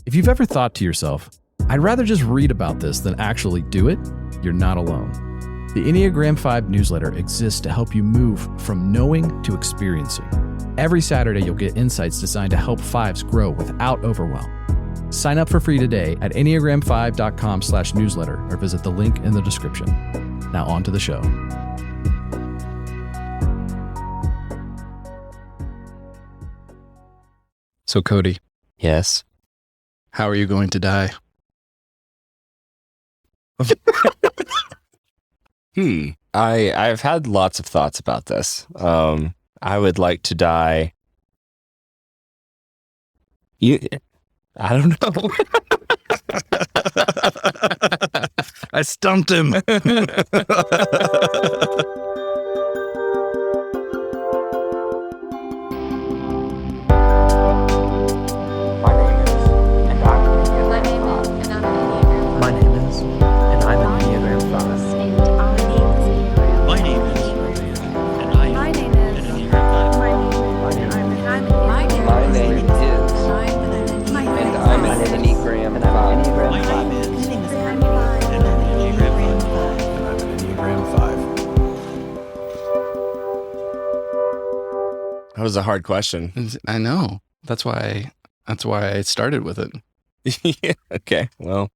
If you've ever thought to yourself, I'd rather just read about this than actually do it, you're not alone. The Enneagram 5 newsletter exists to help you move from knowing to experiencing. Every Saturday, you'll get insights designed to help fives grow without overwhelm. Sign up for free today at enneagram5.com/newsletter or visit the link in the description. Now on to the show. So Cody, Yes. how are you going to die? I've had lots of thoughts about this. I would like to die. I don't know. I stumped him. My name is, and I'm an Enneagram Five. My name is, and I'm an Enneagram Five. My name is, and I'm an Enneagram My name is, Five. and I'm an Enneagram Five. My name is, and I'm an Enneagram Five. That was a hard question. I know. That's why I started with it. Yeah, okay. Well,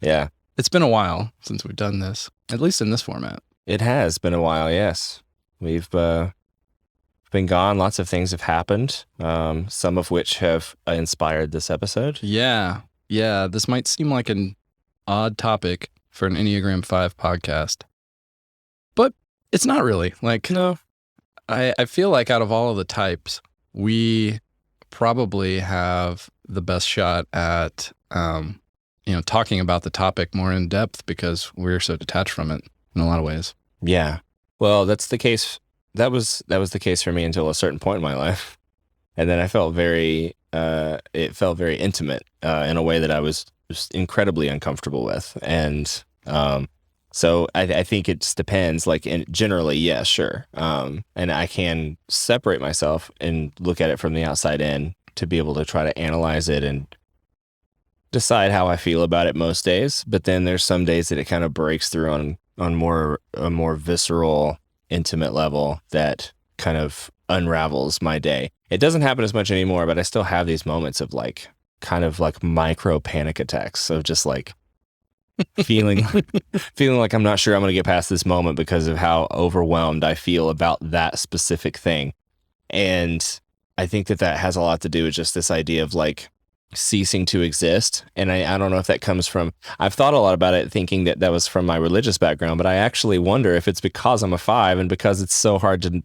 yeah, It's been a while since we've done this, at least in this format. it has been a while. Yes. We've been gone. Lots of things have happened, some of which have inspired this episode. Yeah. This might seem like an odd topic for an Enneagram 5 podcast, but it's not really. Like, No. I feel like out of all of the types, we probably have the best shot at, talking about the topic more in depth because we're so detached from it in a lot of ways. Yeah. Well, that's the case. That was the case for me until a certain point in my life. And then I felt it felt very intimate in a way that I was just incredibly uncomfortable with. And so I think it just depends. Like, generally, yeah, sure. And I can separate myself and look at it from the outside in to be able to try to analyze it and decide how I feel about it most days. But then there's some days that it kind of breaks through on a more visceral, intimate level that kind of unravels my day. It doesn't happen as much anymore, but I still have these moments of like kind of like micro panic attacks of just like feeling like I'm not sure I'm going to get past this moment because of how overwhelmed I feel about that specific thing. And I think that has a lot to do with just this idea of like ceasing to exist. And I don't know if that comes from, I've thought a lot about it thinking that was from my religious background, but I actually wonder if it's because I'm a 5 and because it's so hard to,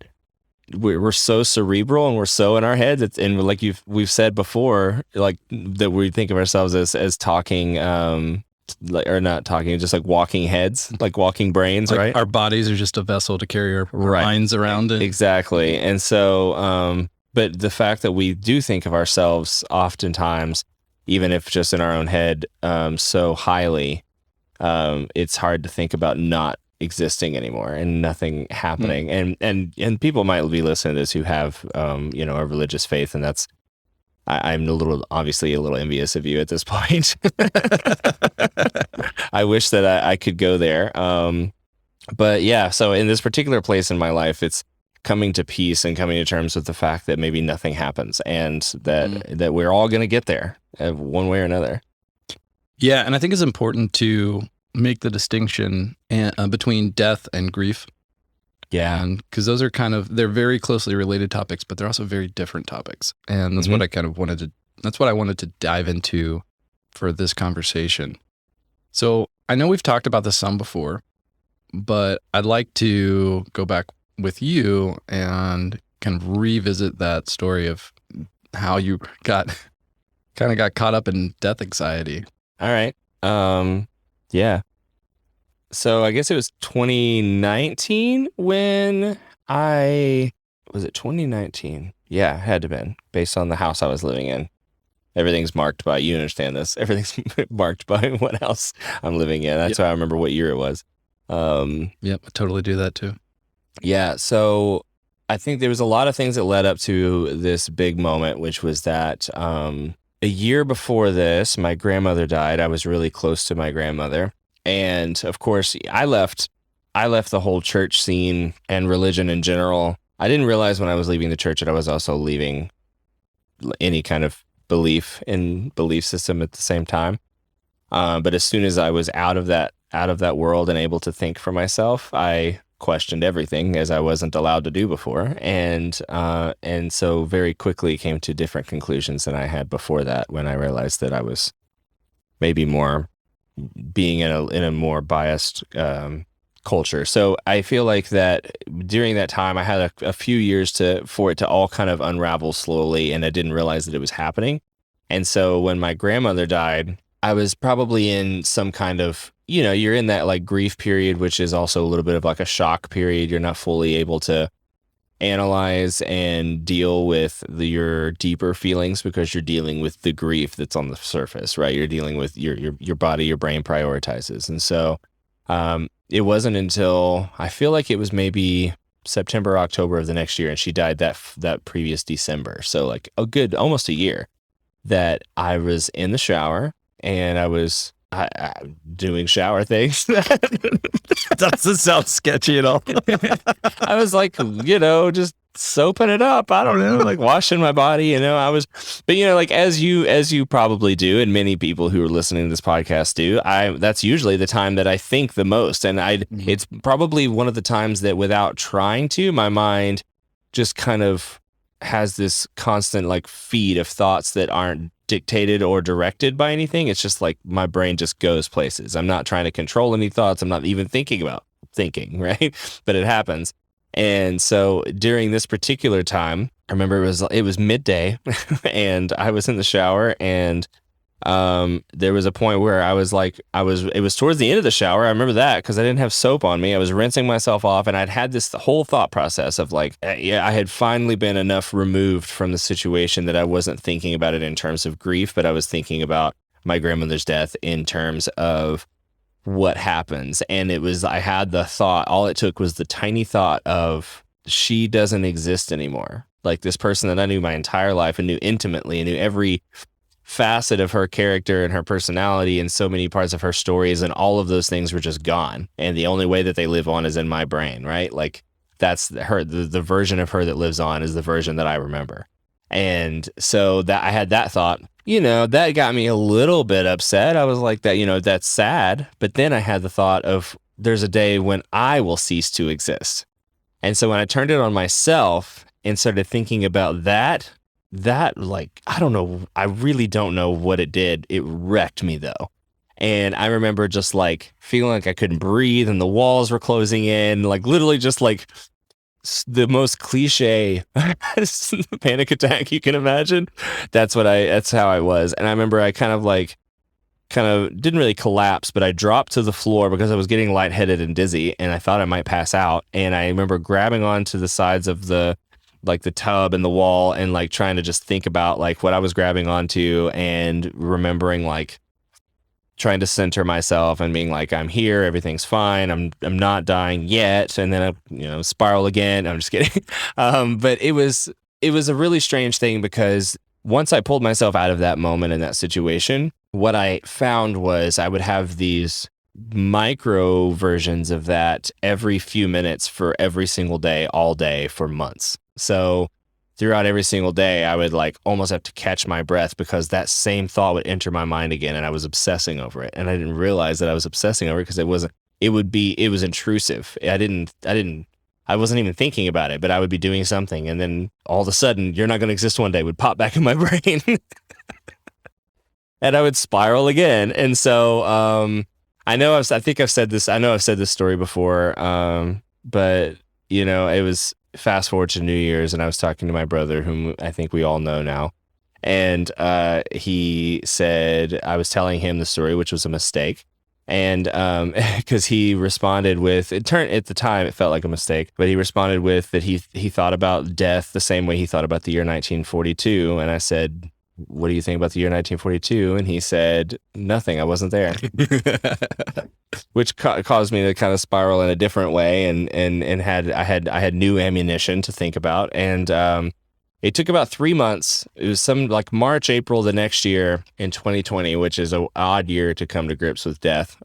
we're so cerebral and we're so in our heads. And like we've said before, like that we think of ourselves as talking, or not talking, just like walking heads, like walking brains, Like right? our bodies are just a vessel to carry our minds around it. Exactly. And so, but the fact that we do think of ourselves oftentimes, even if just in our own head, so highly, it's hard to think about not existing anymore and nothing happening. And people might be listening to this who have, a religious faith, and that's, I'm obviously a little envious of you at this point. I wish that I could go there. But yeah, so in this particular place in my life, it's coming to peace and coming to terms with the fact that maybe nothing happens and that we're all going to get there one way or another. Yeah. And I think it's important to make the distinction between death and grief. Yeah. And because those are they're very closely related topics, but they're also very different topics. And that's what I that's what I wanted to dive into for this conversation. So I know we've talked about this some before, but I'd like to go back with you and kind of revisit that story of how you got caught up in death anxiety. All right. Yeah. So I guess it was 2019 when was it 2019? Yeah, it had to have been, based on the house I was living in. Everything's marked by, you understand this, everything's marked by what house I'm living in. That's why I remember what year it was. Yep, I totally do that too. Yeah, so I think there was a lot of things that led up to this big moment, which was that a year before this, my grandmother died. I was really close to my grandmother. And of course, I left the whole church scene and religion in general. I didn't realize when I was leaving the church that I was also leaving any kind of belief system at the same time. But as soon as I was out of that world and able to think for myself, I questioned everything, as I wasn't allowed to do before, and so very quickly came to different conclusions than I had before that, when I realized that I was maybe more being in a more biased culture. So I feel like that during that time, I had a few years for it to all kind of unravel slowly, and I didn't realize that it was happening. And so when my grandmother died, I was probably in some kind of, you're in that like grief period, which is also a little bit of like a shock period. You're not fully able to analyze and deal with your deeper feelings because you're dealing with the grief that's on the surface, right? You're dealing with your body, your brain prioritizes. And so it wasn't until I feel like it was maybe September, October of the next year, and she died that previous December. So like almost a year, that I was in the shower and I was doing shower things. Doesn't sound sketchy at all. I was like, just soaping it up. I don't know, like washing my body, but like as you probably do, and many people who are listening to this podcast do, that's usually the time that I think the most. And it's probably one of the times that without trying to, my mind just kind of has this constant like feed of thoughts that aren't dictated or directed by anything. It's just like my brain just goes places. I'm not trying to control any thoughts. I'm not even thinking about thinking, right? But it happens. And so during this particular time, I remember it was midday and I was in the shower, and there was a point where it was towards the end of the shower. I remember that because I didn't have soap on me. I was rinsing myself off, and I'd had the whole thought process of like, I had finally been enough removed from the situation that I wasn't thinking about it in terms of grief, but I was thinking about my grandmother's death in terms of what happens. And I had the thought, all it took was the tiny thought of, she doesn't exist anymore. Like this person that I knew my entire life and knew intimately and knew every facet of her character and her personality and so many parts of her stories, and all of those things were just gone. And the only way that they live on is in my brain, right? Like that's her, the version of her that lives on is the version that I remember. And so that I had that thought, that got me a little bit upset. I was like that's sad. But then I had the thought of, there's a day when I will cease to exist. And so when I turned it on myself and started thinking about that like, I don't know, I really don't know what it did. It wrecked me though. And I remember just like feeling like I couldn't breathe and the walls were closing in, like literally just like the most cliche panic attack you can imagine. That's how I was. And I remember I kind of didn't really collapse, but I dropped to the floor because I was getting lightheaded and dizzy and I thought I might pass out. And I remember grabbing onto the sides of the tub and the wall and like trying to just think about like what I was grabbing onto, and remembering like trying to center myself and being like, I'm here, everything's fine, I'm not dying yet. And then I spiral again. I'm just kidding. But it was a really strange thing, because once I pulled myself out of that moment in that situation, what I found was I would have these micro versions of that every few minutes for every single day, all day for months. So throughout every single day, I would like almost have to catch my breath because that same thought would enter my mind again, and I was obsessing over it. And I didn't realize that I was obsessing over it because it was intrusive. I wasn't even thinking about it, but I would be doing something, and then all of a sudden, "You're not going to exist one day" would pop back in my brain. And I would spiral again. And so I think I've said this story before, but it was fast forward to New Year's, and I was talking to my brother, whom I think we all know now. And he said, I was telling him the story, which was a mistake. And because he responded with, at the time it felt like a mistake, but he responded with that he thought about death the same way he thought about the year 1942. And I said, what do you think about the year 1942? And he said, nothing, I wasn't there. Which caused me to kind of spiral in a different way, and I had new ammunition to think about. And It took about 3 months. It was some like March, April the next year in 2020, which is an odd year to come to grips with death.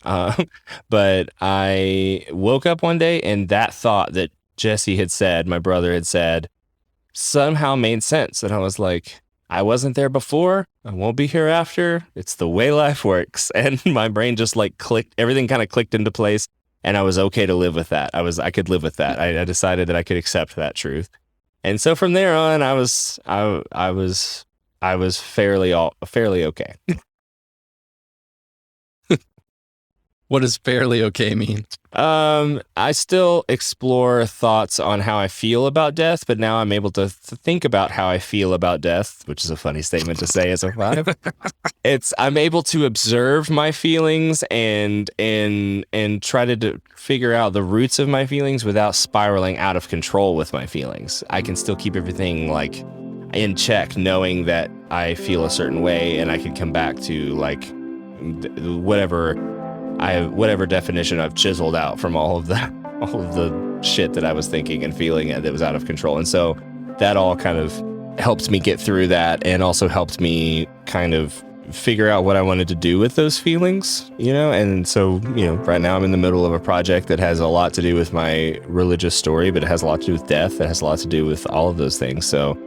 But I woke up one day and that thought that Jesse had said, my brother had said, somehow made sense. And I was like, I wasn't there before. I won't be here after. It's the way life works. And my brain just like clicked. Everything kind of clicked into place. And I was okay to live with that. I could live with that. I decided that I could accept that truth. And so from there on, I was fairly okay. What does fairly okay mean? I still explore thoughts on how I feel about death, but now I'm able to think about how I feel about death, which is a funny statement to say as a 5. I'm able to observe my feelings and try to figure out the roots of my feelings without spiraling out of control with my feelings. I can still keep everything like in check, knowing that I feel a certain way, and I can come back to like whatever definition I've chiseled out from all of the shit that I was thinking and feeling that was out of control. And so that all kind of helped me get through that, and also helped me kind of figure out what I wanted to do with those feelings, And so, right now I'm in the middle of a project that has a lot to do with my religious story, but it has a lot to do with death. It has a lot to do with all of those things. So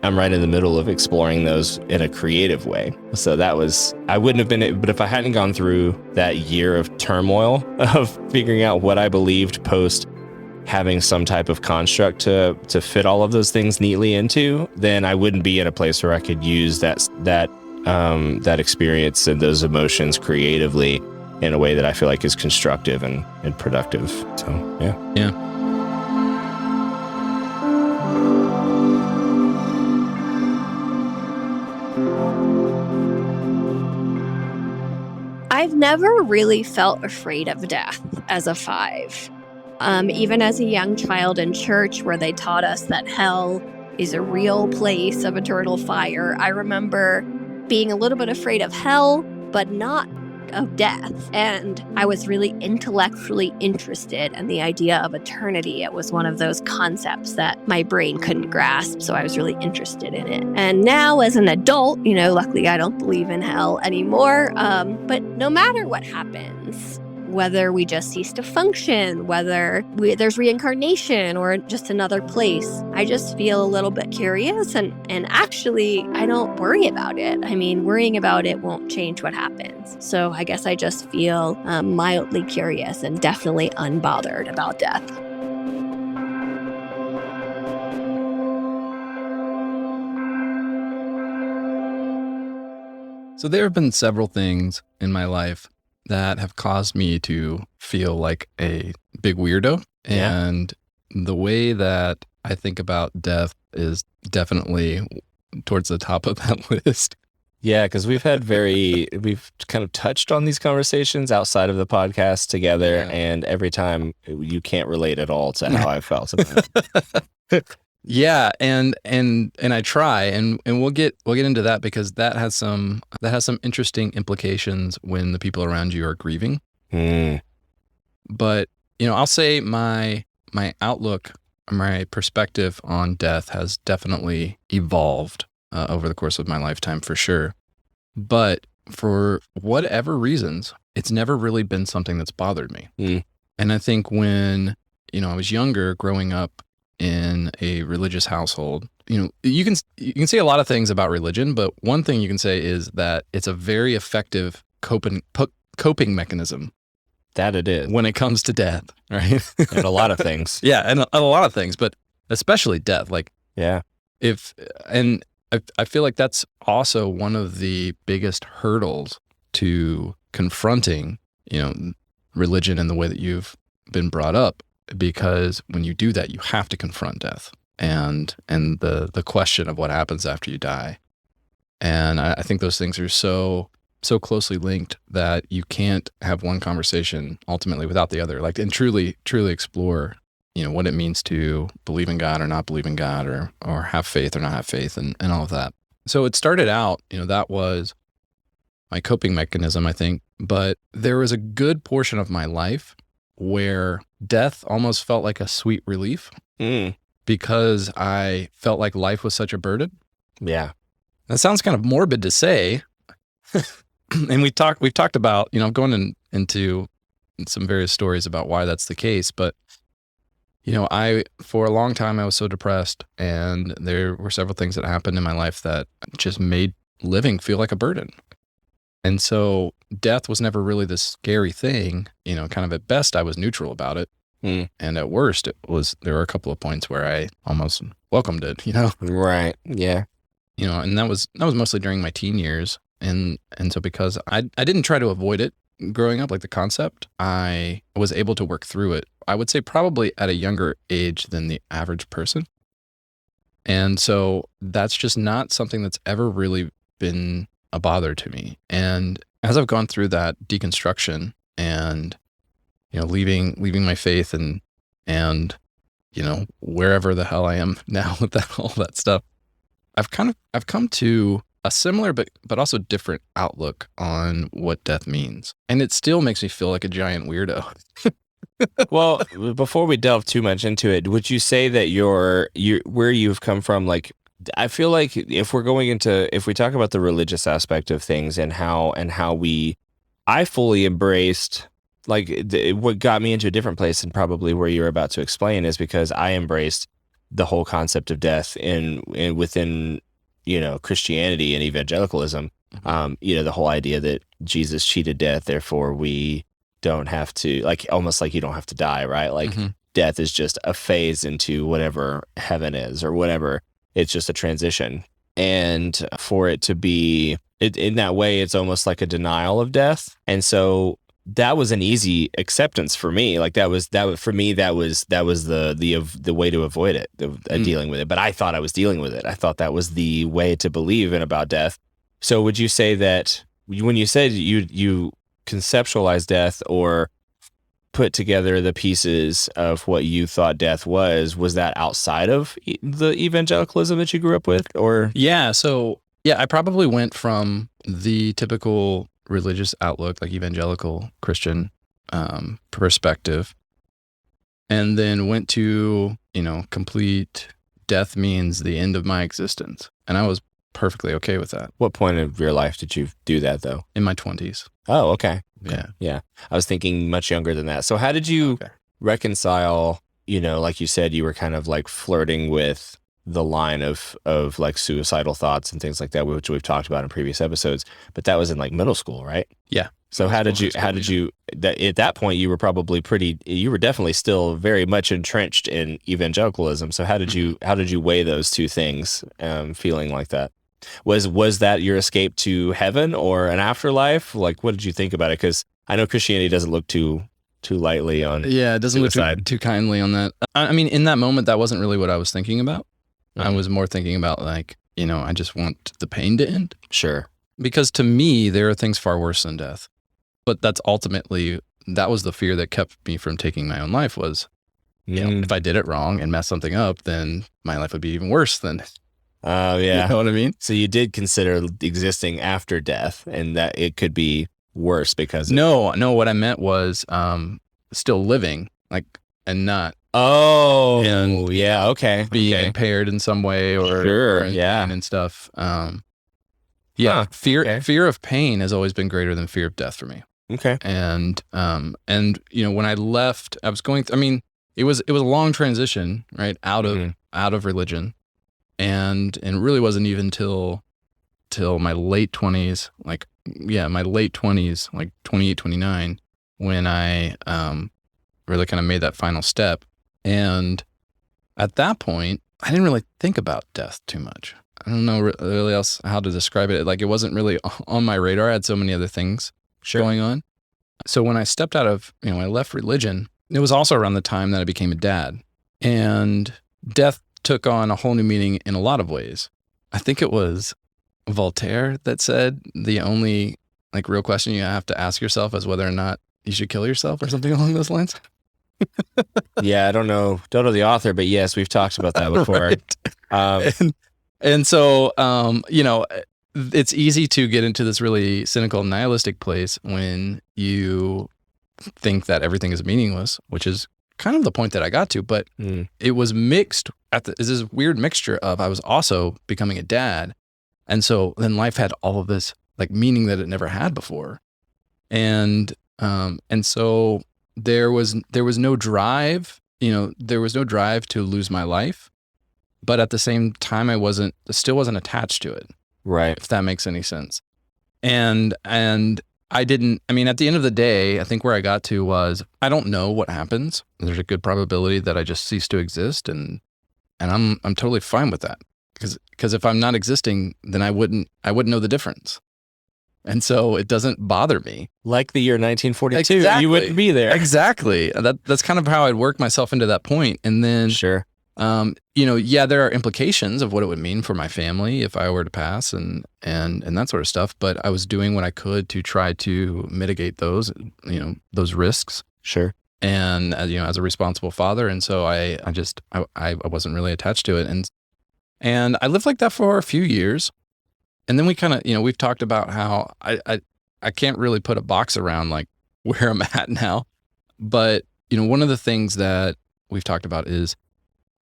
I'm right in the middle of exploring those in a creative way. So I wouldn't have been, but if I hadn't gone through that year of turmoil of figuring out what I believed post having some type of construct to fit all of those things neatly into, then I wouldn't be in a place where I could use that experience and those emotions creatively in a way that I feel like is constructive and productive. So, yeah. Yeah. I've never really felt afraid of death as a 5. Even as a young child in church, where they taught us that hell is a real place of eternal fire, I remember being a little bit afraid of hell, but not of death. And I was really intellectually interested in the idea of eternity. It was one of those concepts that my brain couldn't grasp, so I was really interested in it. And now as an adult, luckily I don't believe in hell anymore. But no matter what happens, whether we just cease to function, whether there's reincarnation or just another place, I just feel a little bit curious, and actually I don't worry about it. I mean, worrying about it won't change what happens. So I guess I just feel mildly curious and definitely unbothered about death. So there have been several things in my life that have caused me to feel like a big weirdo. Yeah. And the way that I think about death is definitely towards the top of that list. Yeah, because we've kind of touched on these conversations outside of the podcast together, Yeah. and every time you can't relate at all to how I felt about it. Yeah, and I try, and we'll get into that, because that has some interesting implications when the people around you are grieving. But I'll say my outlook, my perspective on death has definitely evolved over the course of my lifetime, for sure. But for whatever reasons, it's never really been something that's bothered me. And I think when I was younger, growing up in a religious household, you can say a lot of things about religion, but one thing you can say is that it's a very effective coping mechanism. That it is. When it comes to death, right? And a lot of things. Yeah, and a lot of things, but especially death. Like, yeah. I feel like that's also one of the biggest hurdles to confronting, religion in the way that you've been brought up, because when you do that, you have to confront death and the question of what happens after you die. And I think those things are so closely linked that you can't have one conversation ultimately without the other, like, and truly explore, what it means to believe in God or not believe in God, or have faith or not have faith, and all of that. So it started out, that was my coping mechanism, I think, but there was a good portion of my life where death almost felt like a sweet relief. because I felt like life was such a burden. Yeah. That sounds kind of morbid to say. And we've talked about, going into some various stories about why that's the case. But, for a long time, I was so depressed, and there were several things that happened in my life that just made living feel like a burden. And so death was never really this scary thing. Kind of at best, I was neutral about it. And at worst, there were a couple of points where I almost welcomed it, Right. Yeah. And that was mostly during my teen years. And so because I didn't try to avoid it growing up, like the concept, I was able to work through it, I would say probably at a younger age than the average person. And so that's just not something that's ever really been a bother to me. And as I've gone through that deconstruction and, leaving my faith and, wherever the hell I am now with all that stuff, I've come to a similar but also different outlook on what death means. And it still makes me feel like a giant weirdo. Well, before we delve too much into it, would you say that where you've come from, like, I feel like if we talk about the religious aspect of things and how I fully embraced, like, what got me into a different place and probably where you're about to explain is because I embraced the whole concept of death within Christianity and evangelicalism. The whole idea that Jesus cheated death, therefore we don't have to, like, almost like you don't have to die, right? Like death is just a phase into whatever heaven is or whatever. It's just a transition. And for it to be in that way, it's almost like a denial of death. And so that was an easy acceptance for me. Like that was for me, that was the way to avoid it, dealing with it. But I thought I was dealing with it. I thought that was the way to believe in about death. So would you say that when you said you conceptualize death or put together the pieces of what you thought death was that outside of the evangelicalism that you grew up with, or? Yeah. So I probably went from the typical religious outlook, like evangelical Christian perspective, and then went to, complete death means the end of my existence. And I was perfectly okay with that. What point of your life did you do that, though? In my 20s. Oh, okay. Yeah. I was thinking much younger than that. So how did you reconcile, like you said, you were kind of like flirting with the line of like suicidal thoughts and things like that, which we've talked about in previous episodes, but that was in like middle school, right? Yeah. So how did you at that point you were probably you were definitely still very much entrenched in evangelicalism. So how did you weigh those two things, feeling like that? Was that your escape to heaven or an afterlife? Like, what did you think about it? Because I know Christianity doesn't look too lightly on. Yeah, it doesn't look too kindly on that. I mean, in that moment, that wasn't really what I was thinking about. I was more thinking about, like, I just want the pain to end. Sure. Because to me, there are things far worse than death. But that was the fear that kept me from taking my own life was, if I did it wrong and messed something up, then my life would be even worse than. Oh, yeah. You know what I mean? So you did consider existing after death and that it could be worse because... No, what I meant was still living, like, and not... Oh, and yeah, okay. Being impaired in some way or and stuff. Fear of pain has always been greater than fear of death for me. Okay. And when I left, I was going it was a long transition, right, out of religion. And it really wasn't even till my late 20s, like 28, 29, when I really kind of made that final step. And at that point, I didn't really think about death too much. I don't know really else how to describe it. Like, it wasn't really on my radar. I had so many other things going on. So when I stepped out of, I left religion, it was also around the time that I became a dad. And death took on a whole new meaning in a lot of ways. I think it was Voltaire that said the only, like, real question you have to ask yourself is whether or not you should kill yourself or something along those lines. Yeah, I don't know the author, but yes, we've talked about that before. Right. And so, it's easy to get into this really cynical, nihilistic place when you think that everything is meaningless, which is kind of the point that I got to, but it was mixed is this weird mixture of I was also becoming a dad. And so then life had all of this like meaning that it never had before. And so there was no drive, there was no drive to lose my life, but at the same time, I still wasn't attached to it. Right. If that makes any sense. And at the end of the day, I think where I got to was, I don't know what happens. There's a good probability that I just cease to exist. And I'm totally fine with that. Because if I'm not existing, then I wouldn't know the difference. And so it doesn't bother me. Like the year 1942, Exactly. you wouldn't be there. Exactly. That's kind of how I'd worked myself into that point. And then, Sure. there are implications of what it would mean for my family if I were to pass and that sort of stuff. But I was doing what I could to try to mitigate those risks. Sure. And as a responsible father. And so I wasn't really attached to it. And I lived like that for a few years. And then we kind of, we've talked about how I can't really put a box around like where I'm at now. But, one of the things that we've talked about is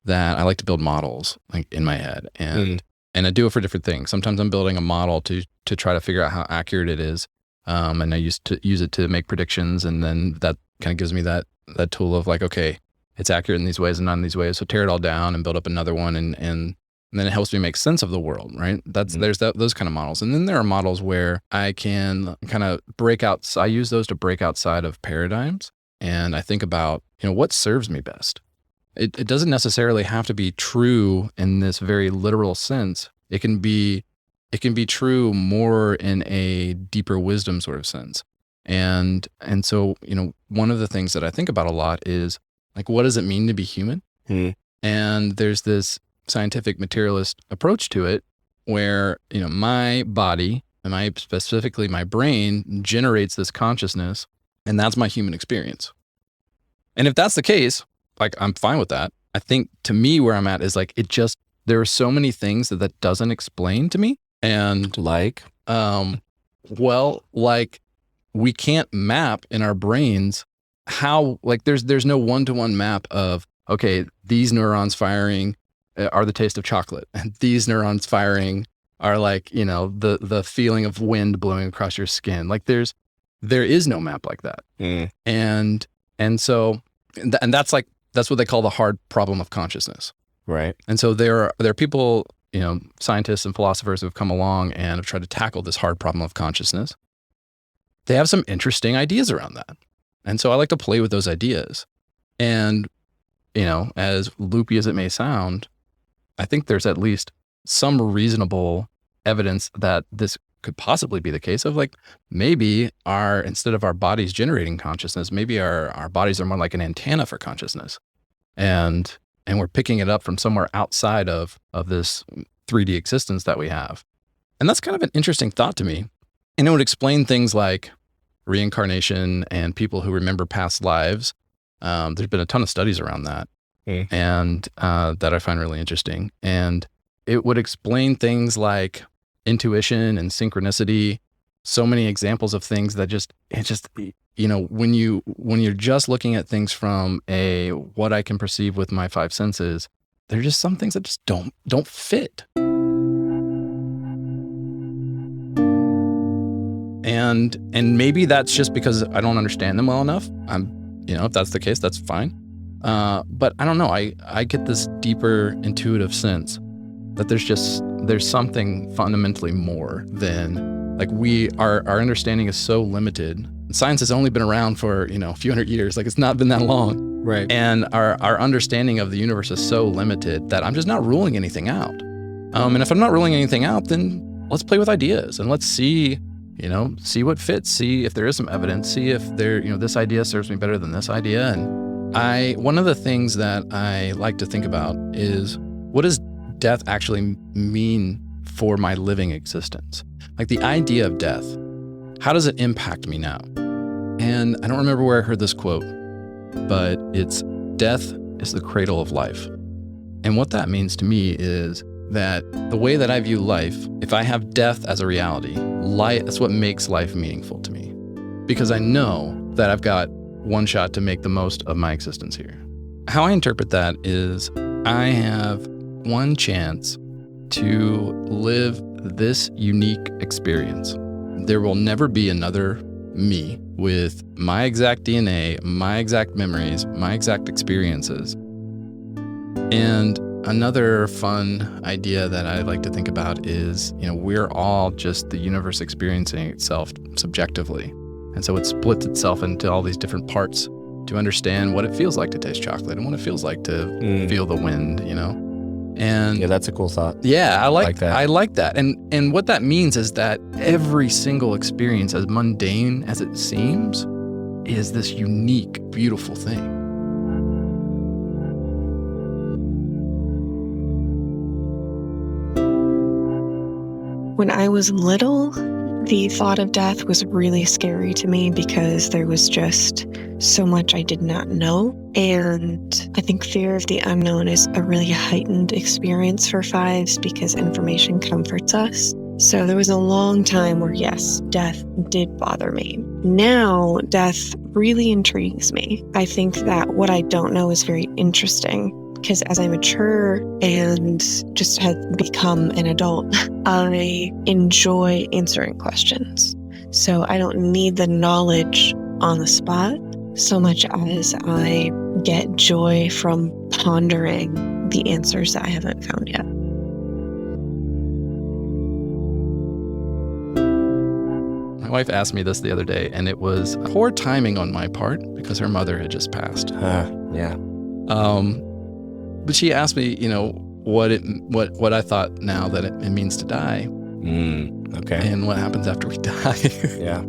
that I like to build models like in my head. And I do it for different things. Sometimes I'm building a model to try to figure out how accurate it is. And I used to use it to make predictions. And then that kind of gives me that tool of like, okay, it's accurate in these ways and not in these ways. So tear it all down and build up another one. And then it helps me make sense of the world, right? There's those kind of models. And then there are models where I can kind of break out. I use those to break outside of paradigms. And I think about, what serves me best. It doesn't necessarily have to be true in this very literal sense. It can be true more in a deeper wisdom sort of sense. And so, one of the things that I think about a lot is like, what does it mean to be human? And there's this scientific materialist approach to it where, my body and specifically my brain generates this consciousness, and that's my human experience. And if that's the case, like, I'm fine with that. I think to me where I'm at is like, there are so many things that doesn't explain to me. And like, we can't map in our brains how, like, there's no one-to-one map of, okay, these neurons firing are the taste of chocolate, and these neurons firing are like, the feeling of wind blowing across your skin. Like there is no map like that. And so, and that's what they call the hard problem of consciousness. Right. And so there are people, scientists and philosophers who have come along and have tried to tackle this hard problem of consciousness. They have some interesting ideas around that. And so I like to play with those ideas. And, as loopy as it may sound, I think there's at least some reasonable evidence that this could possibly be the case of like, maybe instead of our bodies generating consciousness, maybe our bodies are more like an antenna for consciousness. And we're picking it up from somewhere outside of this 3D existence that we have. And that's kind of an interesting thought to me. And it would explain things like reincarnation and people who remember past lives. There's been a ton of studies around that, and that I find really interesting. And it would explain things like intuition and synchronicity. So many examples of things that when you're just looking at things from what I can perceive with my five senses, there are just some things that just don't fit. And maybe that's just because I don't understand them well enough. If that's the case, that's fine. But I don't know. I get this deeper intuitive sense that there's something fundamentally more than like our understanding is so limited. Science has only been around for, a few hundred years. Like, it's not been that long. Right. And our understanding of the universe is so limited that I'm just not ruling anything out. And if I'm not ruling anything out, then let's play with ideas and let's see what fits, see if there is some evidence, see if this idea serves me better than this idea. And one of the things that I like to think about is, what does death actually mean for my living existence? Like the idea of death, how does it impact me now? And I don't remember where I heard this quote, but it's, death is the cradle of life. And what that means to me is that the way that I view life, if I have death as a reality, that's what makes life meaningful to me. Because I know that I've got one shot to make the most of my existence here. How I interpret that is I have one chance to live this unique experience. There will never be another me with my exact DNA, my exact memories, my exact experiences. And another fun idea that I like to think about is, we're all just the universe experiencing itself subjectively. And so it splits itself into all these different parts to understand what it feels like to taste chocolate and what it feels like to feel the wind, And Yeah, that's a cool thought. yeah, I like that. I like that. And what that means is that every single experience, as mundane as it seems, is this unique, beautiful thing. When I was little, the thought of death was really scary to me because there was just so much I did not know. And I think fear of the unknown is a really heightened experience for fives because information comforts us. So there was a long time where, yes, death did bother me. Now, death really intrigues me. I think that what I don't know is very interesting because as I mature and just have become an adult, I enjoy answering questions. So I don't need the knowledge on the spot so much as I get joy from pondering the answers that I haven't found yet. My wife asked me this the other day, and it was poor timing on my part because her mother had just passed. Yeah. But she asked me, what I thought now that it means to die, Okay. and what happens after we die. Yeah.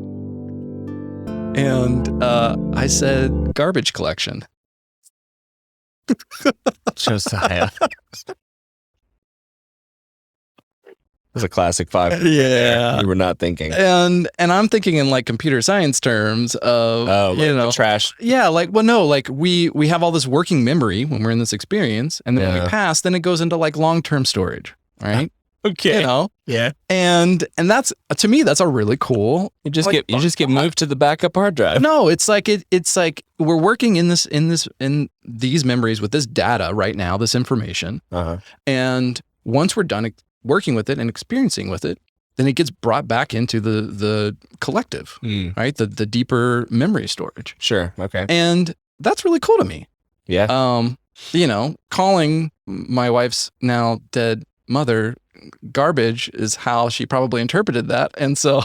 And I said garbage collection. Josiah. It was a classic five. Yeah. You were not thinking. And I'm thinking in like computer science terms of, the trash. Yeah, we have all this working memory when we're in this experience, and then when we pass, then it goes into like long-term storage, right? Okay. Yeah. And that's, to me, that's a really cool. You just get moved to the backup hard drive. No, it's like it's like we're working in these memories with this data right now, this information. And once we're done working with it and experiencing with it, then it gets brought back into the collective, right? The deeper memory storage. Sure. Okay. And that's really cool to me. Yeah. Calling my wife's now dead mother garbage is how she probably interpreted that. And so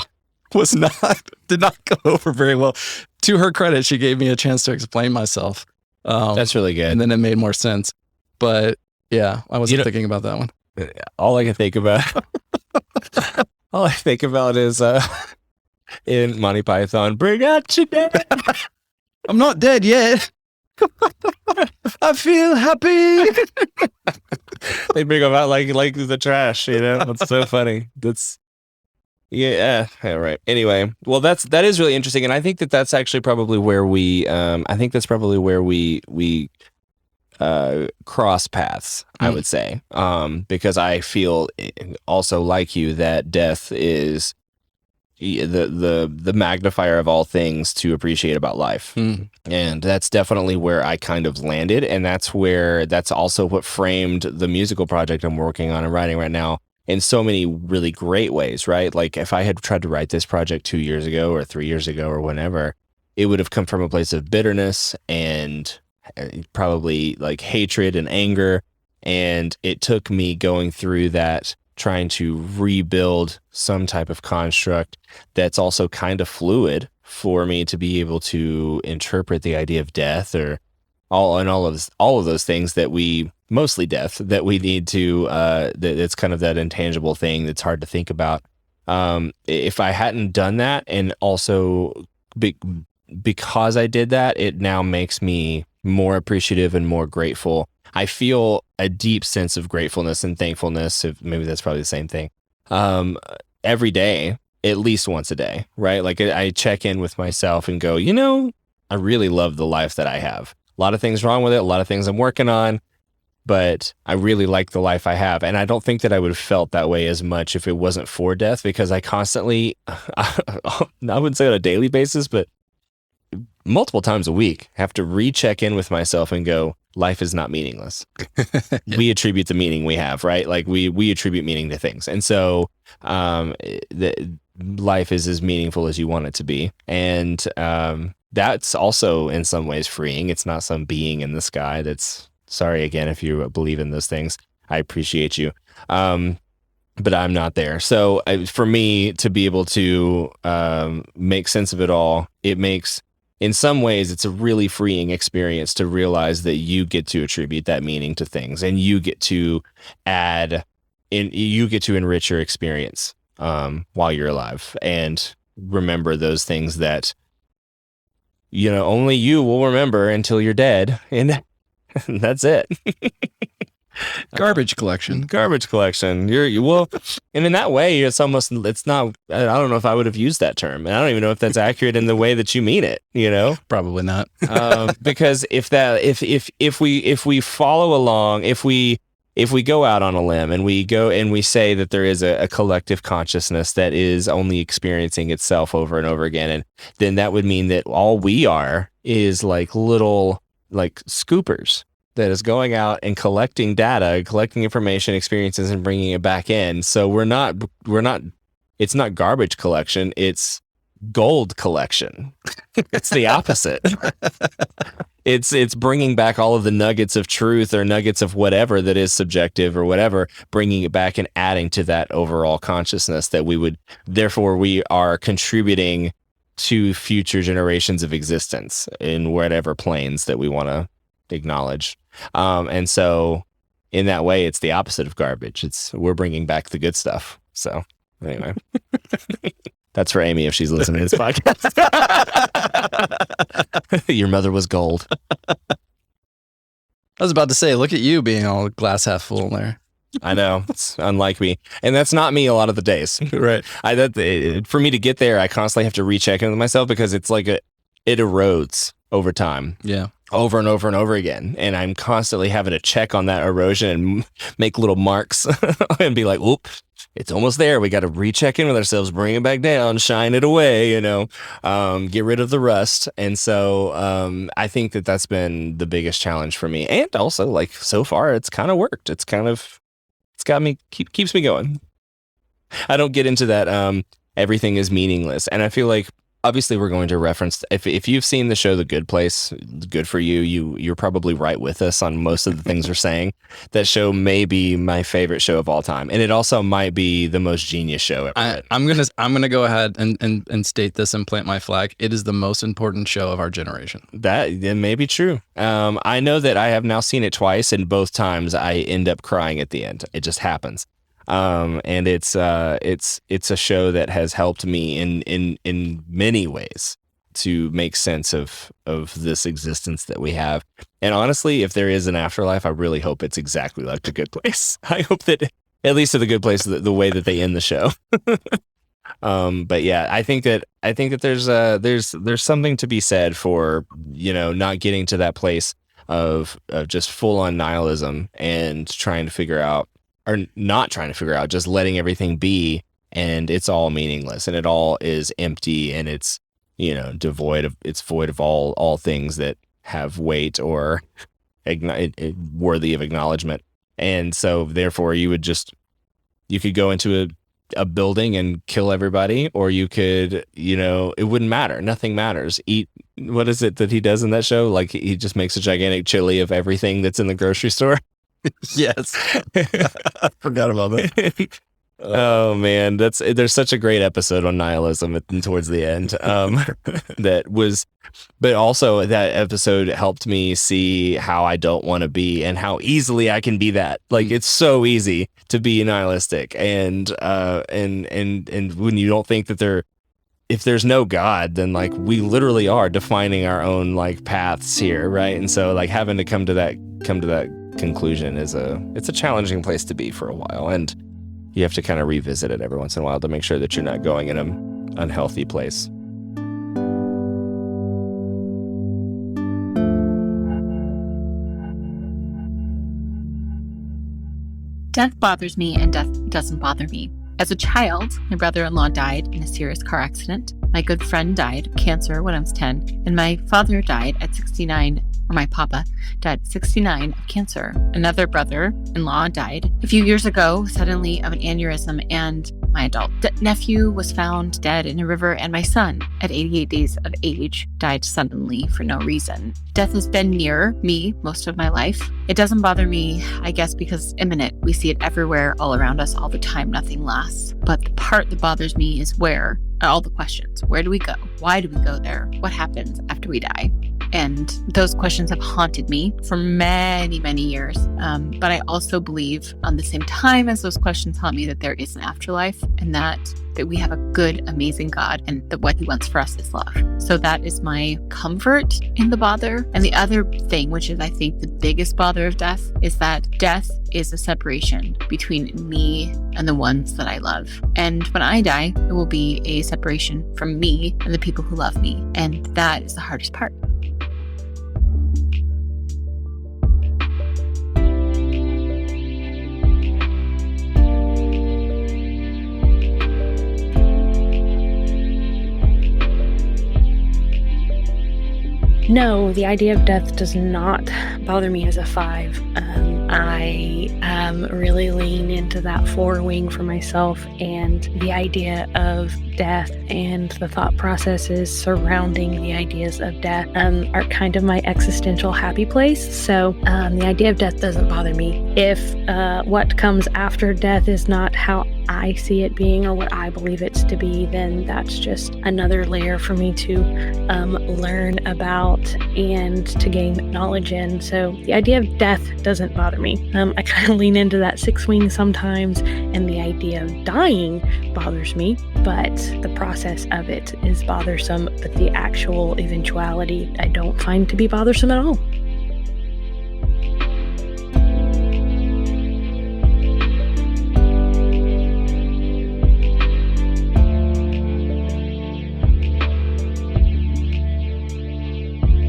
did not go over very well. To her credit, she gave me a chance to explain myself. That's really good. And then it made more sense. But yeah, I wasn't thinking about that one. All I can think about, is in Monty Python, bring out your dead. I'm not dead yet. I feel happy. They bring them out like the trash, It's so funny. Yeah, right. Anyway, well, that is really interesting, and I think that's actually probably where we cross paths, I would say, because I feel also like you that death is the magnifier of all things to appreciate about life. And that's definitely where I kind of landed, and that's also what framed the musical project I'm working on and writing right now in so many really great ways, right? Like if I had tried to write this project 2 years ago or 3 years ago or whenever, it would have come from a place of bitterness and probably like hatred and anger. And it took me going through that, trying to rebuild some type of construct that's also kind of fluid for me to be able to interpret the idea of death or all of those things that mostly death that we need to, that's kind of that intangible thing that's hard to think about. If I hadn't done that, and also because I did that, it now makes me more appreciative and more grateful. I feel a deep sense of gratefulness and thankfulness, if maybe that's probably the same thing, every day, at least once a day, right? Like I check in with myself and go, I really love the life that I have. A lot of things wrong with it, a lot of things I'm working on, but I really like the life I have. And I don't think that I would have felt that way as much if it wasn't for death, because I constantly, I wouldn't say on a daily basis, but multiple times a week, have to recheck in with myself and go, life is not meaningless. Yeah. We attribute the meaning we have, right? Like we attribute meaning to things. And so life is as meaningful as you want it to be. And that's also in some ways freeing. It's not some being in the sky that's, sorry again if you believe in those things. I appreciate you. But I'm not there. So for me to be able to make sense of it all, it makes, in some ways, it's a really freeing experience to realize that you get to attribute that meaning to things, and you get to you get to enrich your experience while you're alive, and remember those things that, only you will remember until you're dead, and that's it. Garbage collection. Garbage collection. Well, and in that way, it's not, I don't know if I would have used that term. And I don't even know if that's accurate in the way that you mean it, Probably not. Because if we follow along, if we go out on a limb and we go and we say that there is a collective consciousness that is only experiencing itself over and over again, and then that would mean that all we are is like little scoopers that is going out and collecting data, collecting information, experiences, and bringing it back in. So it's not garbage collection, it's gold collection. It's the opposite. It's bringing back all of the nuggets of truth or nuggets of whatever that is subjective or whatever, bringing it back and adding to that overall consciousness that therefore we are contributing to future generations of existence in whatever planes that we want to acknowledge. And so in that way, it's the opposite of garbage. We're bringing back the good stuff. So anyway, that's for Amy if she's listening to this podcast. Your mother was gold. I was about to say, look at you being all glass half full there. I know, it's unlike me, and that's not me a lot of the days. Right. For me to get there, I constantly have to recheck in with myself because it's like it erodes over time. Yeah. Over and over and over again. And I'm constantly having to check on that erosion and make little marks and be like, oop, it's almost there. We got to recheck in with ourselves, bring it back down, shine it away, get rid of the rust. And so I think that that's been the biggest challenge for me. And also, so far, it's kind of worked. It's got me, keeps me going. I don't get into that everything is meaningless. And I feel like, obviously, we're going to reference, if you've seen the show The Good Place, good for you. You're probably right with us on most of the things we're saying. That show may be my favorite show of all time, and it also might be the most genius show ever. I'm gonna go ahead and state this and plant my flag. It is the most important show of our generation. That may be true. I know that I have now seen it twice, and both times I end up crying at the end. It just happens. And it's a show that has helped me in many ways to make sense of this existence that we have. And honestly, if there is an afterlife, I really hope it's exactly like The Good Place. I hope that at least at The Good Place, the way that they end the show. But yeah, I think that there's something to be said for, not getting to that place of just full on nihilism and trying to figure out, or not trying to figure out, just letting everything be, and it's all meaningless and it all is empty, and it's void of all things that have weight or worthy of acknowledgement. And so therefore you could go into a building and kill everybody, or you could, it wouldn't matter. Nothing matters. Eat, what is it that he does in that show? Like, he just makes a gigantic chili of everything that's in the grocery store. Yes. I forgot about that. Oh man, there's such a great episode on nihilism towards the end. But also that episode helped me see how I don't want to be and how easily I can be that. Like, it's so easy to be nihilistic, and when you don't think that if there's no God, then we literally are defining our own paths here, right? And so having to come to that conclusion it's a challenging place to be for a while, and you have to kind of revisit it every once in a while to make sure that you're not going in an unhealthy place. Death bothers me, and death doesn't bother me. As a child, my brother-in-law died in a serious car accident. My good friend died of cancer when I was 10, and my father died at 69 or my papa, died at 69 of cancer. Another brother-in-law died a few years ago suddenly of an aneurysm, and my adult nephew was found dead in a river, and my son, at 88 days of age, died suddenly for no reason. Death has been near me most of my life. It doesn't bother me, I guess, because it's imminent. We see it everywhere, all around us, all the time. Nothing lasts. But the part that bothers me is where, all the questions. Where do we go? Why do we go there? What happens after we die? And those questions have haunted me for many, many years. But I also believe, on the same time as those questions haunt me, that there is an afterlife, and that we have a good, amazing God, and that what he wants for us is love. So that is my comfort in the bother. And the other thing, which is I think the biggest bother of death, is that death is a separation between me and the ones that I love. And when I die, it will be a separation from me and the people who love me. And that is the hardest part. No, the idea of death does not bother me as a 5. I really lean into that 4 wing for myself, and the idea of death and the thought processes surrounding the ideas of death are kind of my existential happy place. So the idea of death doesn't bother me. If what comes after death is not how I see it being or what I believe it's to be, then that's just another layer for me to learn about and to gain knowledge in. So the idea of death doesn't bother me. I kind of lean into that 6 wing sometimes, and the idea of dying bothers me, but the process of it is bothersome, but the actual eventuality I don't find to be bothersome at all.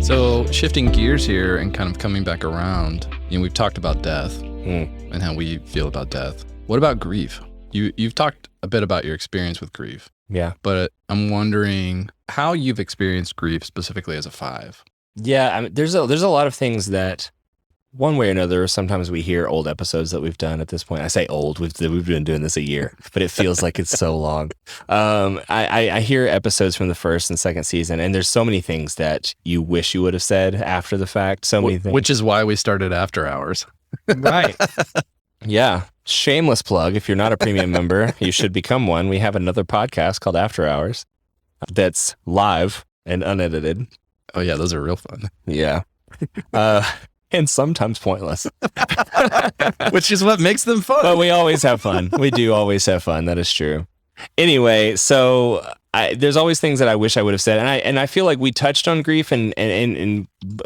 So shifting gears here and kind of coming back around, we've talked about death and how we feel about death. What about grief? You've talked a bit about your experience with grief. Yeah. But I'm wondering how you've experienced grief specifically as a 5. Yeah, I mean, there's a lot of things that, one way or another, sometimes we hear old episodes that we've done at this point. I say old, we've been doing this a year, but it feels like it's so long. I hear episodes from the first and second season, and there's so many things that you wish you would have said after the fact. So many things. Which is why we started After Hours. Right. Yeah. Shameless plug. If you're not a premium member, you should become one. We have another podcast called After Hours that's live and unedited. Oh, yeah. Those are real fun. Yeah. And sometimes pointless. Which is what makes them fun. But we always have fun. We do always have fun. That is true. Anyway, so there's always things that I wish I would have said. And I feel like we touched on grief and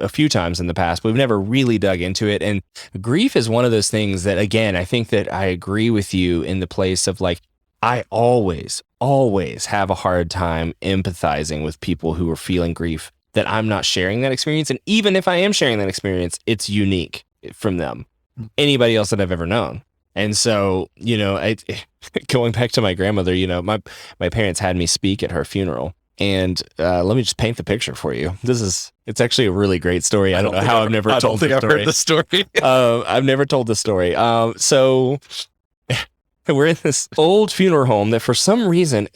a few times in the past, but we've never really dug into it. And grief is one of those things that, again, I think that I agree with you in the place of like, I always have a hard time empathizing with people who are feeling grief, that I'm not sharing that experience. And even if I am sharing that experience, it's unique from them, anybody else that I've ever known. And so, going back to my grandmother, my parents had me speak at her funeral. And let me just paint the picture for you. It's actually a really great story. I don't know how I've never told the story. I've heard the story. I've never told the story. So we're in this old funeral home that for some reason,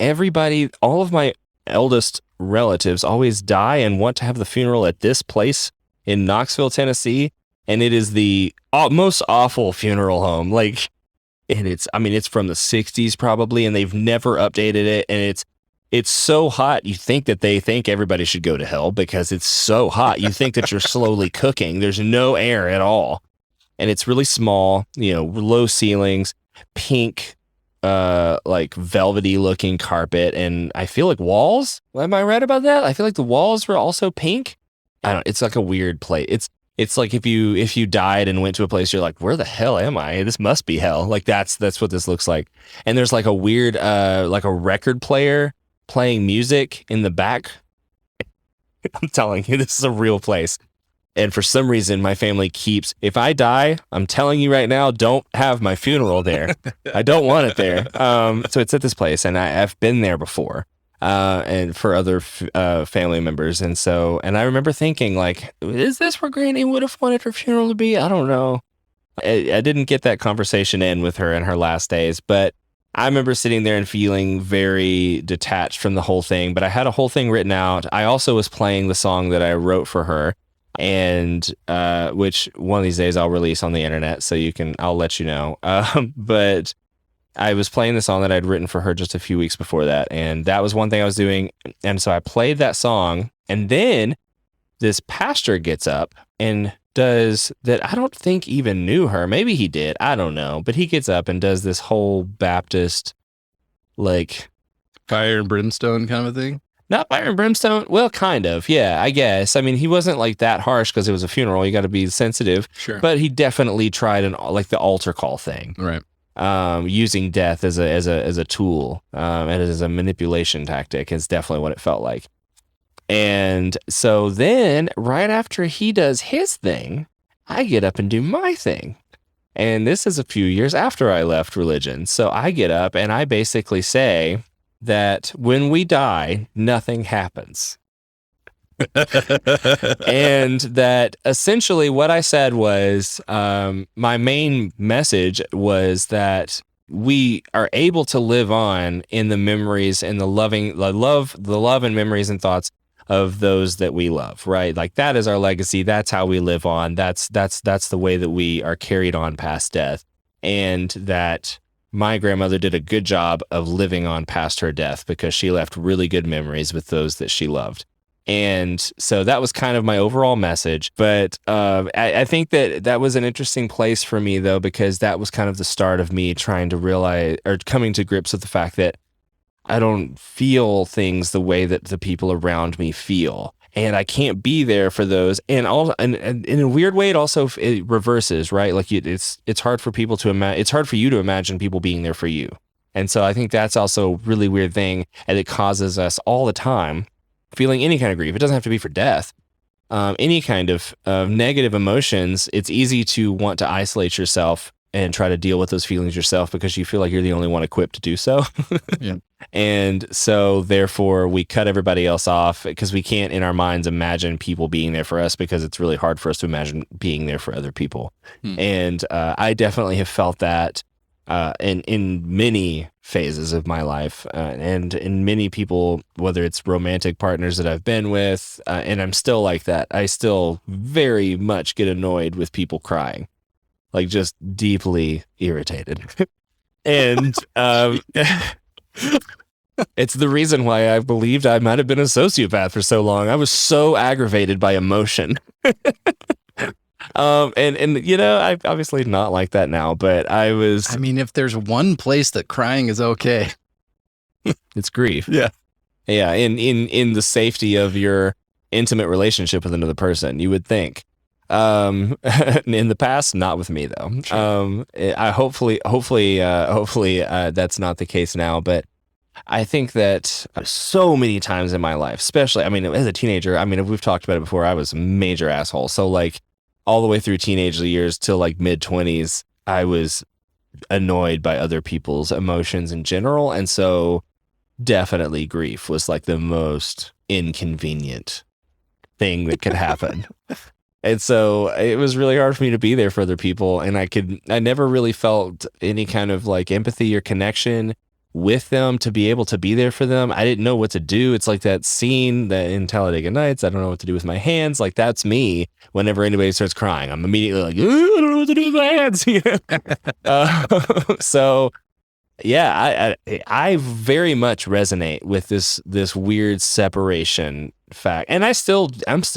all of my eldest relatives always die and want to have the funeral at this place in Knoxville, Tennessee. And it is the most awful funeral home. And it's from the 60s probably, and they've never updated it. And it's so hot. You think that they think everybody should go to hell because it's so hot. You think that you're slowly cooking. There's no air at all. And it's really small, low ceilings, pink, velvety looking carpet. And I feel like walls. Am I right about that? I feel like the walls were also pink. It's like a weird place. It's like if you died and went to a place, you're like, where the hell am I? This must be hell. Like that's what this looks like. And there's like a weird, like a record player playing music in the back. I'm telling you, this is a real place. And for some reason, my family if I die, I'm telling you right now, don't have my funeral there. I don't want it there. So it's at this place, and I've been there before. and for other family members. And I remember thinking, like, is this where Granny would have wanted her funeral to be? I don't know. I didn't get that conversation in with her in her last days, but I remember sitting there and feeling very detached from the whole thing. But I had a whole thing written out. I also was playing the song that I wrote for her, and which one of these days I'll release on the internet, so I'll let you know. But I was playing the song that I'd written for her just a few weeks before that, and that was one thing I was doing. And so I played that song, and then this pastor gets up and does that. I don't think even knew her. Maybe he did. I don't know. But he gets up and does this whole Baptist, like, fire and brimstone kind of a thing. Not fire and brimstone. Well, kind of. Yeah, I guess. I mean, he wasn't like that harsh because it was a funeral. You got to be sensitive. Sure. But he definitely tried like the altar call thing. Right. Using death as a tool, and as a manipulation tactic is definitely what it felt like. And so then right after he does his thing, I get up and do my thing. And this is a few years after I left religion. So I get up and I basically say that when we die, nothing happens. And that essentially what I said was, my main message was that we are able to live on in the memories and the love and memories and thoughts of those that we love, right? Like that is our legacy. That's how we live on. That's the way that we are carried on past death. And that my grandmother did a good job of living on past her death because she left really good memories with those that she loved. And so that was kind of my overall message. But I think that was an interesting place for me, though, because that was kind of the start of me trying to realize or coming to grips with the fact that I don't feel things the way that the people around me feel. And I can't be there for those. And in a weird way, it reverses, right? Like it's hard for people to imagine. It's hard for you to imagine people being there for you. And so I think that's also a really weird thing. And it causes us all the time feeling any kind of grief. It doesn't have to be for death. Any kind of negative emotions, it's easy to want to isolate yourself and try to deal with those feelings yourself because you feel like you're the only one equipped to do so. Yeah. And so therefore we cut everybody else off because we can't in our minds imagine people being there for us because it's really hard for us to imagine being there for other people. And I definitely have felt that in many phases of my life, and in many people, whether it's romantic partners that I've been with, and I'm still like that. I still very much get annoyed with people crying, like just deeply irritated. And it's the reason why I believed I might have been a sociopath for so long. I was so aggravated by emotion. And you know, I'm obviously not like that now, but I mean, if there's one place that crying is okay, it's grief. Yeah. Yeah. In the safety of your intimate relationship with another person, you would think. In the past, not with me though. Sure. I hopefully that's not the case now, but I think that so many times in my life, especially, I mean, as a teenager, I mean, we've talked about it before, I was a major asshole. So like all the way through teenage years till like mid-20s, I was annoyed by other people's emotions in general. And so definitely grief was like the most inconvenient thing that could happen. And so it was really hard for me to be there for other people. And I never really felt any kind of like empathy or connection with them to be able to be there for them. I didn't know what to do. It's like that scene that in Talladega Nights, I don't know what to do with my hands. Like that's me whenever anybody starts crying. I'm immediately like, I don't know what to do with my hands. So yeah, I very much resonate with this weird separation fact. And I'm still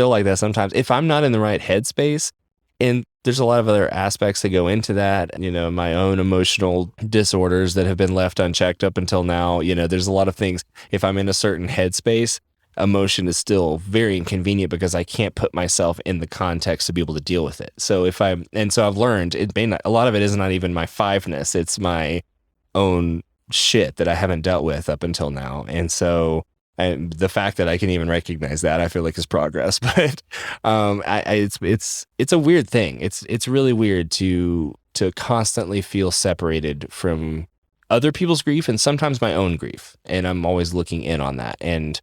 like that sometimes. If I'm not in the right headspace, and there's a lot of other aspects that go into that, you know, my own emotional disorders that have been left unchecked up until now. You know, there's a lot of things. If I'm in a certain headspace, emotion is still very inconvenient because I can't put myself in the context to be able to deal with it. So I've learned a lot of it is not even my fiveness. It's my own shit that I haven't dealt with up until now. And so the fact that I can even recognize that, I feel like is progress. But it's a weird thing. It's really weird to constantly feel separated from other people's grief and sometimes my own grief. And I'm always looking in on that and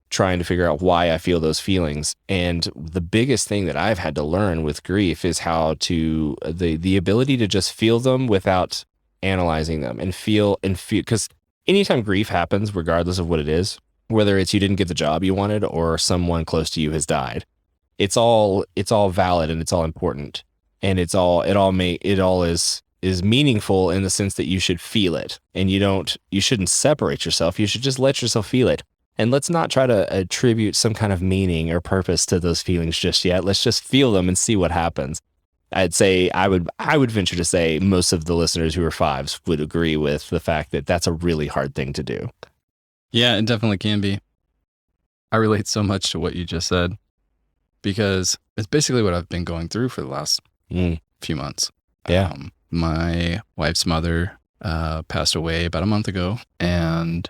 trying to figure out why I feel those feelings. And the biggest thing that I've had to learn with grief is how to, the ability to just feel them without analyzing them and feel, because anytime grief happens, regardless of what it is, whether it's you didn't get the job you wanted or someone close to you has died, it's all valid and it's all important. And it all is meaningful in the sense that you should feel it, and you shouldn't separate yourself. You should just let yourself feel it. And let's not try to attribute some kind of meaning or purpose to those feelings just yet. Let's just feel them and see what happens. I'd say I would venture to say most of the listeners who are fives would agree with the fact that that's a really hard thing to do. Yeah, it definitely can be. I relate so much to what you just said because it's basically what I've been going through for the last few months. Yeah. My wife's mother passed away about a month ago, and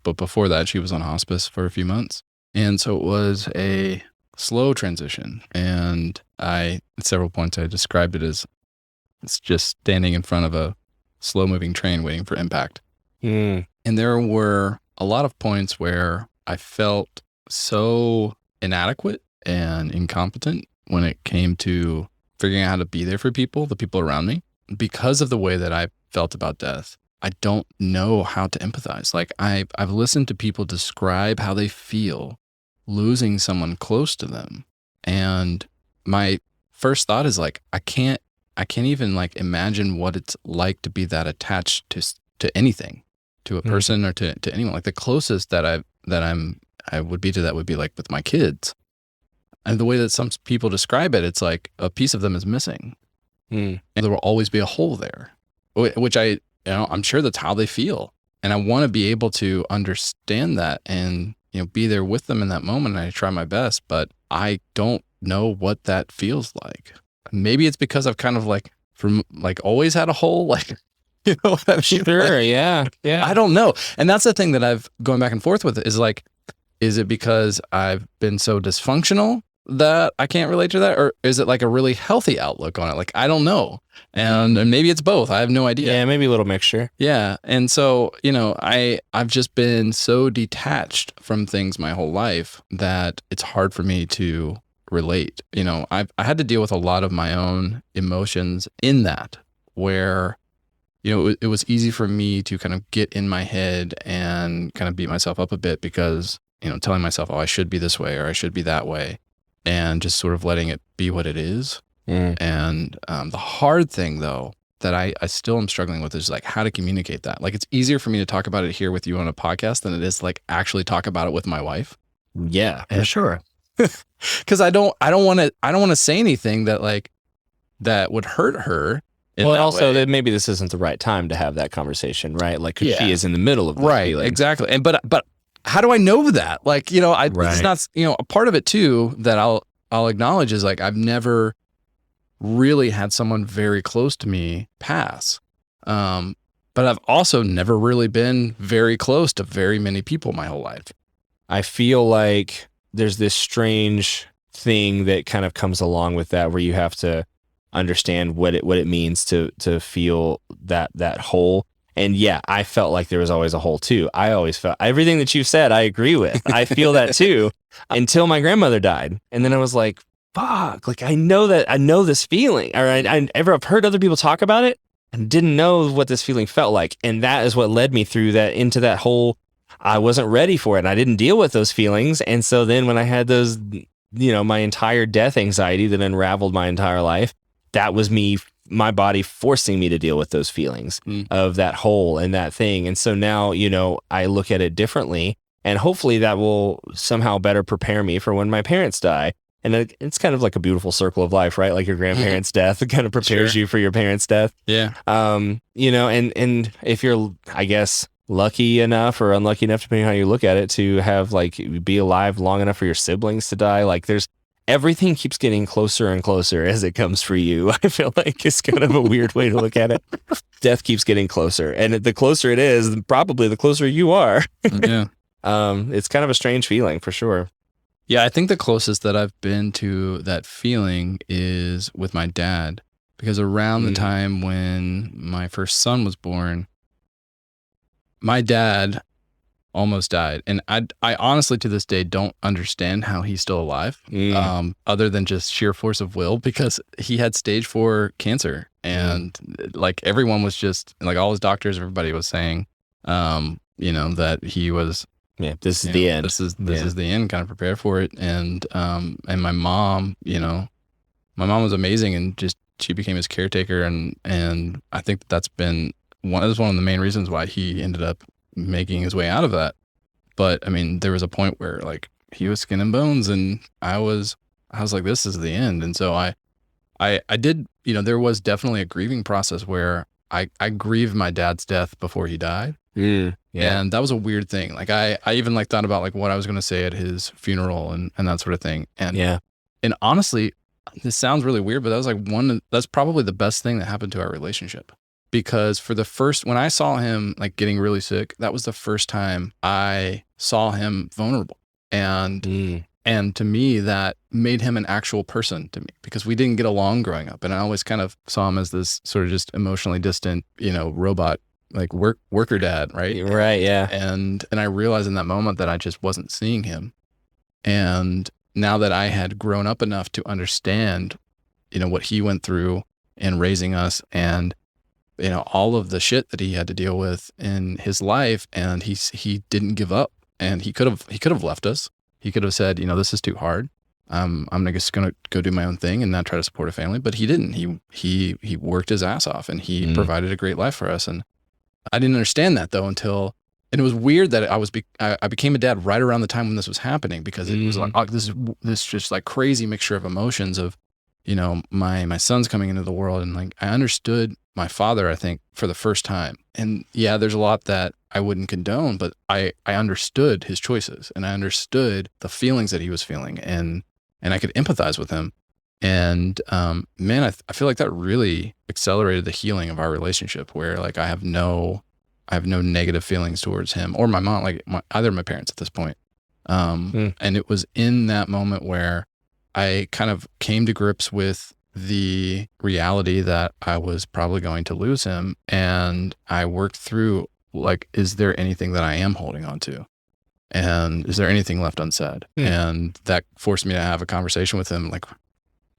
but before that she was on hospice for a few months, and so it was a slow transition. And at several points I described it as it's just standing in front of a slow moving train waiting for impact. And there were a lot of points where I felt so inadequate and incompetent when it came to figuring out how to be there for people, the people around me, because of the way that I felt about death. I don't know how to empathize. Like I've listened to people describe how they feel losing someone close to them. And my first thought is like, I can't even like imagine what it's like to be that attached to anything, to a person or to anyone. Like the closest that I would be to that would be like with my kids. And the way that some people describe it, it's like a piece of them is missing. And there will always be a hole there, which I'm sure that's how they feel. And I want to be able to understand that and, be there with them in that moment. And I try my best, but I don't know what that feels like. Maybe it's because I've kind of always had a hole, like, what I mean? Sure. Yeah. I don't know. And that's the thing that I've going back and forth with is like, is it because I've been so dysfunctional that I can't relate to that? Or is it like a really healthy outlook on it? Like, I don't know. And maybe it's both. I have no idea. Yeah, maybe a little mixture. Yeah. And so, I've just been so detached from things my whole life that it's hard for me to relate. I had to deal with a lot of my own emotions in that, where, it was easy for me to kind of get in my head and kind of beat myself up a bit because, telling myself, oh, I should be this way or I should be that way, and just sort of letting it be what it is. And the hard thing, though, that I still am struggling with is like how to communicate that. Like, it's easier for me to talk about it here with you on a podcast than it is to like actually talk about it with my wife. Yeah, for sure. Because I don't want to say anything that would hurt her. Well, also that maybe this isn't the right time to have that conversation, right? Like, 'cause she is in the middle of that feeling. Exactly. And but how do I know that? Like, it's not, a part of it too that I'll acknowledge is like I've never really had someone very close to me pass. But I've also never really been very close to very many people my whole life. I feel like there's this strange thing that kind of comes along with that, where you have to understand what it means to feel that hole. And yeah, I felt like there was always a hole too. I always felt everything that you said, I agree with. I feel that too, until my grandmother died. And then I was like, fuck, like I know this feeling, or I've heard other people talk about it and didn't know what this feeling felt like. And that is what led me through that, into that hole. I wasn't ready for it, and I didn't deal with those feelings. And so then when I had those, my entire death anxiety that unraveled my entire life, that was my body forcing me to deal with those feelings of that hole and that thing. And so now, I look at it differently, and hopefully that will somehow better prepare me for when my parents die. And it's kind of like a beautiful circle of life, right? Like your grandparents' death, it kind of prepares you for your parents' death. Yeah. And if you're, I guess, lucky enough or unlucky enough, depending on how you look at it, to have be alive long enough for your siblings to die, like everything keeps getting closer and closer as it comes for you. I feel like it's kind of a weird way to look at it. Death keeps getting closer, and the closer it is, probably the closer you are. Yeah. It's kind of a strange feeling for sure. Yeah, I think the closest that I've been to that feeling is with my dad, because around the time when my first son was born, my dad almost died, and I honestly to this day don't understand how he's still alive, other than just sheer force of will, because he had stage 4 cancer, and like everyone was just like, all his doctors, everybody was saying, that he was, this is the end. This is the end. Kind of prepare for it, and my mom, my mom was amazing, and just she became his caretaker, and I think that's been one of the main reasons why he ended up making his way out of that. But I mean, there was a point where like he was skin and bones, and I was like, this is the end. And so I did, there was definitely a grieving process where I grieved my dad's death before he died. And that was a weird thing. Like I even like thought about like what I was going to say at his funeral and that sort of thing. And and honestly, this sounds really weird, but that was like that's probably the best thing that happened to our relationship. Because when I saw him like getting really sick, that was the first time I saw him vulnerable. And to me, that made him an actual person to me, because we didn't get along growing up. And I always kind of saw him as this sort of just emotionally distant, robot, like worker dad. Right. Right. Yeah. And I realized in that moment that I just wasn't seeing him. And now that I had grown up enough to understand, what he went through in raising us, and all of the shit that he had to deal with in his life, and he didn't give up, and he could have left us. He could have said, this is too hard. I'm just gonna go do my own thing and not try to support a family. But he didn't. He worked his ass off, and he provided a great life for us. And I didn't understand that though and it was weird that I became a dad right around the time when this was happening, because it was like, this just like crazy mixture of emotions of, my son's coming into the world, and like I understood my father, I think, for the first time. And yeah, there's a lot that I wouldn't condone, but I understood his choices, and I understood the feelings that he was feeling, and I could empathize with him. And man, I feel like that really accelerated the healing of our relationship, where like I have no negative feelings towards him or my mom, like either of my parents at this point. And it was in that moment where I kind of came to grips with the reality that I was probably going to lose him. And I worked through, like, is there anything that I am holding on to? And is there anything left unsaid? And that forced me to have a conversation with him, like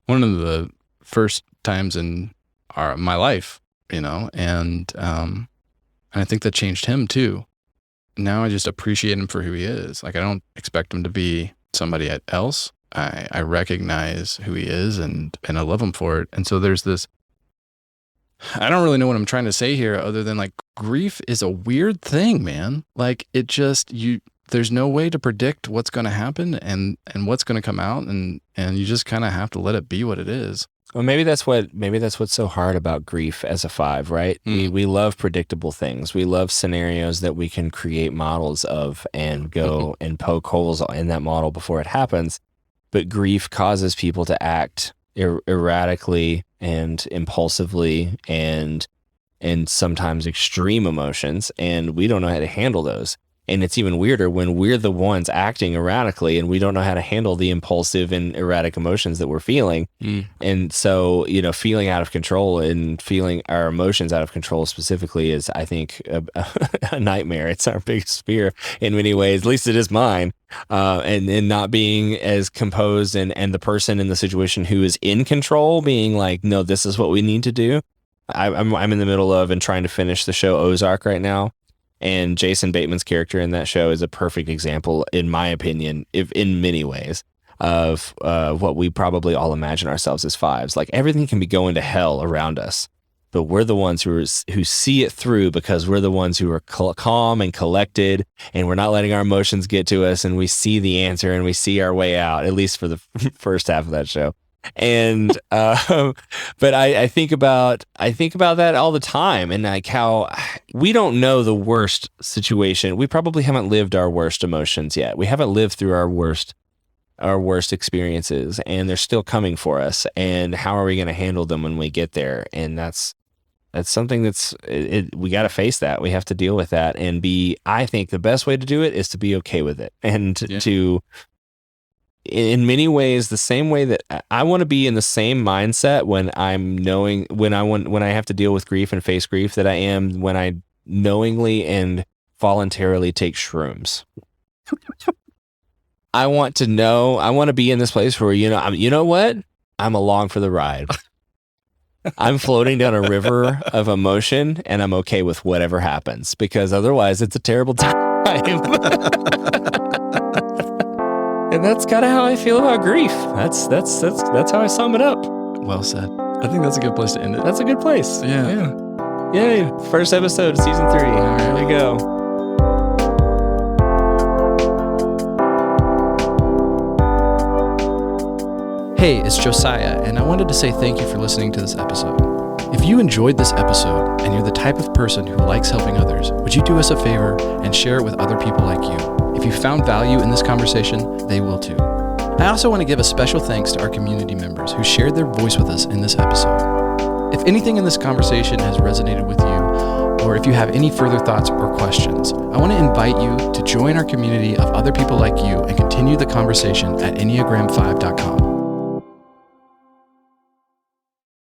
one of the first times in my life, and I think that changed him too. Now I just appreciate him for who he is. Like, I don't expect him to be somebody else. I recognize who he is, and I love him for it. And so there's this, I don't really know what I'm trying to say here, other than like grief is a weird thing, man. Like it just, there's no way to predict what's going to happen and what's going to come out, and you just kind of have to let it be what it is. Well, maybe that's what's so hard about grief as a 5, right? We love predictable things. We love scenarios that we can create models of and go and poke holes in that model before it happens. But grief causes people to act erratically and impulsively and sometimes extreme emotions, and we don't know how to handle those. And it's even weirder when we're the ones acting erratically and we don't know how to handle the impulsive and erratic emotions that we're feeling. And so, feeling out of control and feeling our emotions out of control specifically is, I think, a nightmare. It's our biggest fear in many ways, at least it is mine. And not being as composed and the person in the situation who is in control being like, no, this is what we need to do. I'm in the middle of and trying to finish the show Ozark right now. And Jason Bateman's character in that show is a perfect example, in my opinion, in many ways, of what we probably all imagine ourselves as 5s. Like everything can be going to hell around us, but we're the ones who see it through, because we're the ones who are calm and collected, and we're not letting our emotions get to us, and we see the answer and we see our way out, at least for the first half of that show. And but I think about that all the time, and like how we don't know the worst situation. We probably haven't lived our worst emotions yet. We haven't lived through our worst experiences, and they're still coming for us. And how are we going to handle them when we get there? And that's something we got to face that. We have to deal with that and I think the best way to do it is to be okay with it, and to, in many ways, the same way that I want to be in the same mindset when I have to deal with grief and face grief that I am when I knowingly and voluntarily take shrooms. I want to know. I want to be in this place where you know what? I'm along for the ride. I'm floating down a river of emotion, and I'm okay with whatever happens, because otherwise it's a terrible time. And that's kind of how I feel about grief. That's how I sum it up. Well said. I think that's a good place to end it. That's a good place. Yeah. Yay. First episode, season 3. Here we go. Hey, it's Josiah, and I wanted to say thank you for listening to this episode. If you enjoyed this episode and you're the type of person who likes helping others, would you do us a favor and share it with other people like you? If you found value in this conversation, they will too. I also want to give a special thanks to our community members who shared their voice with us in this episode. If anything in this conversation has resonated with you, or if you have any further thoughts or questions, I want to invite you to join our community of other people like you and continue the conversation at Enneagram5.com.